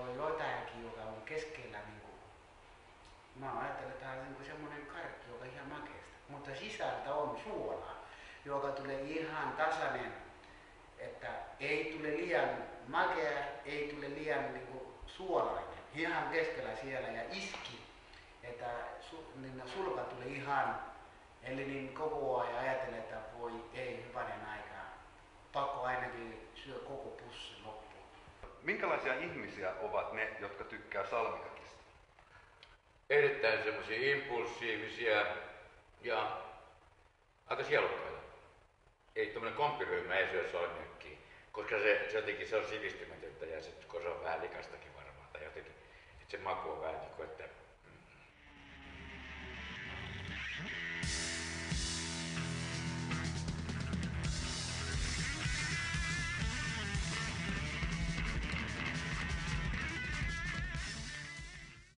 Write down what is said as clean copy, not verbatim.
on jotakin, joka on keskellä niinku, mä ajattelen, että tämä on niinku semmonen karkki, joka on ihan makeasta. Mutta sisältä on suolaa, joka tulee ihan tasainen, että ei tule liian makea, ei tule liian niinku suolainen. Ihan keskellä siellä ja iski, että niin sulka tuli ihan, eli niin koko ajan ajatellen, että voi ei hyvänen aikaa. Pakko ainakin syö koko pussi loppuun. Minkälaisia ihmisiä ovat ne, jotka tykkää salmiakista? Erittäin semmoisia impulsiivisia ja aika sielukkaita. Ei tämmönen kompiryhmä ei syö salmiakkia, koska se jotenkin se on sivistymätöntä ja se, kun se on vähän likastakin varmaan tai jotenkin, että se maku on vähän niin kuin, että